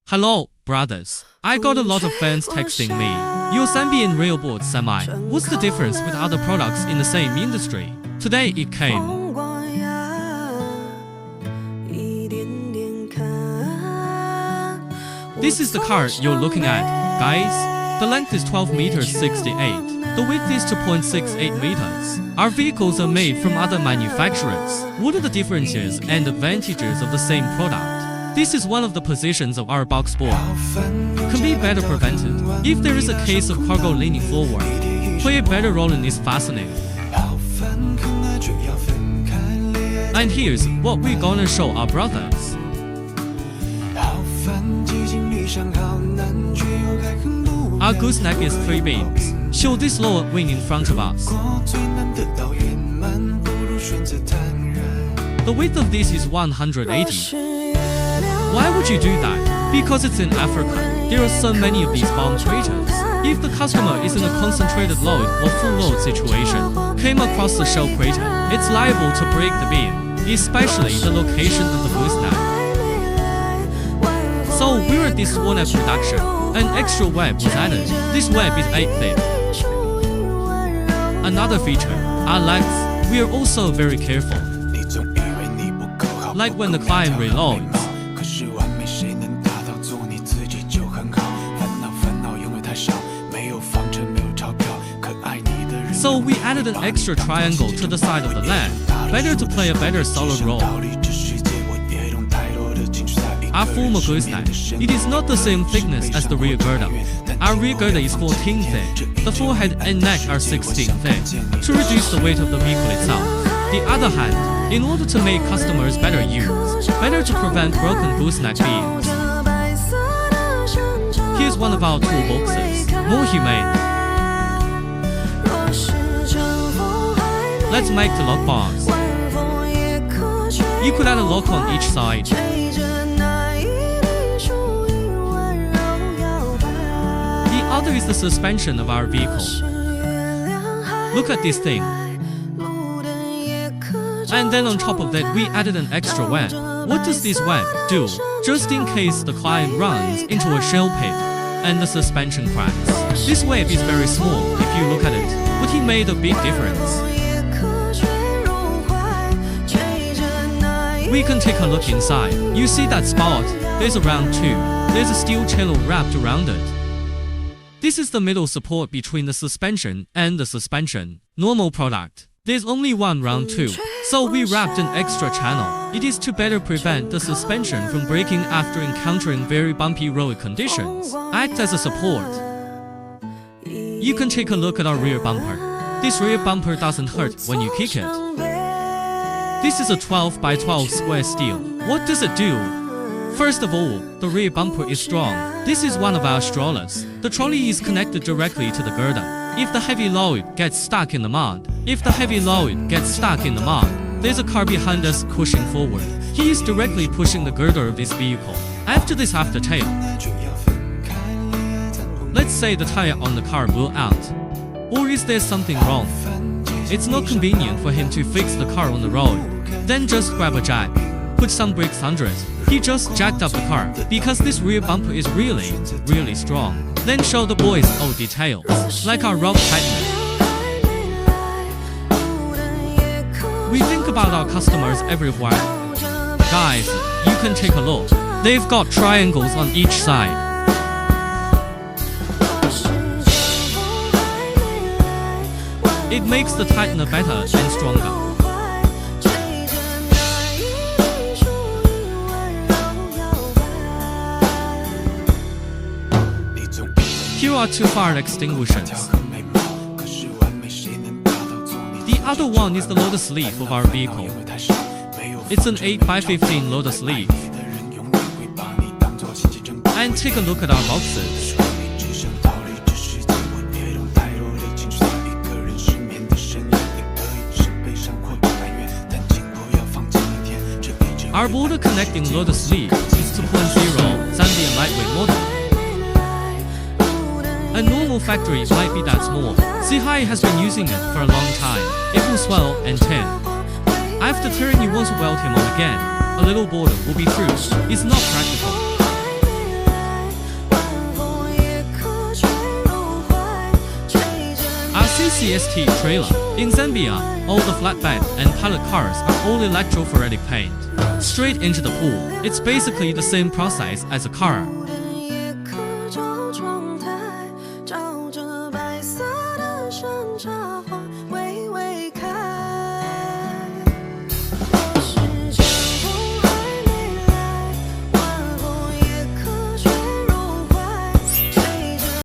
Hello, brothers. I got a lot of fans texting me. Your Zambian railboard semi. What's the difference with other products in the same industry? Today it came. This is the car you're looking at, guys. The length is 12 meters 68. The width is 2.68 meters. Our vehicles are made from other manufacturers. What are the differences and advantages of the same product? This is one of the positions of our box board. Can be better prevented. If there is a case of cargo leaning forward, play a better role in this fastening. And here's what we're gonna show our brothers. Our gooseneck is 3 beams. Show this lower wing in front of us. The width of this is 180. Why would you do that? Because it's in Africa. There are so many of these bomb craters. If the customer is in a concentrated load or full load situation, came across the shell crater, it's liable to break the beam, especially the location of the gooseneck. So we're at this one at production. An extra web was added. This web is 8 thick. Another feature, our legs. We are also very careful. Like when the client reloads. So we added an extra triangle to the side of the leg, better to play a better solid role. Our former gooseneck, it is not the same thickness as the rear girder. Our rear girder is 14 thick, the forehead and neck are 16 thick, to reduce the weight of the vehicle itself. The other hand, in order to make customers better use, better to prevent broken gooseneck beams. Here's one of our toolboxes, more humane. Let's make the lock bars. You could add a lock on each side. The other is the suspension of our vehicle. Look at this thing. And then on top of that we added an extra web. What does this web do? Just in case the client runs into a shell pit and the suspension cracks. This web is very small if you look at it, but it made a big difference. We can take a look inside. You see that spot? There's a round tube. There's a steel channel wrapped around it. This is the middle support between the suspension and the suspension. Normal product. There's only one round tube, so we wrapped an extra channel. It is to better prevent the suspension from breaking after encountering very bumpy road conditions. Act as a support. You can take a look at our rear bumper. This rear bumper doesn't hurt when you kick it. This is a 12 by 12 square steel. What does it do? First of all, the rear bumper is strong. This is one of our strollers. The trolley is connected directly to the girder. If the heavy load gets stuck in the mud, there's a car behind us pushing forward. He is directly pushing the girder of this vehicle. After this aftertail, let's say the tire on the car blew out. Or is there something wrong? It's not convenient for him to fix the car on the road. Then just grab a jack, put some brakes under it. He just jacked up the car, because this rear bumper is really strong. Then show the boys all details, like our rope tightener. We think about our customers everywhere. Guys, you can take a look. They've got triangles on each side. It makes the tightener better and stronger. Here are two fire extinguishers. The other one is the loader sleeve of our vehicle. It's an 8 by 15 loader sleeve. And take a look at our boxes. Our border connecting loader sleeve is 2.0 Zambia lightweight model. A normal factory might be that small. Zihai has been using it for a long time. It will swell and tear. After tearing you want to weld him on again. A little border will be through. It's not practical. 3CST trailer. In Zambia, all the flatbed and pilot cars are all electrophoretic paint. Straight into the pool. It's basically the same process as a car.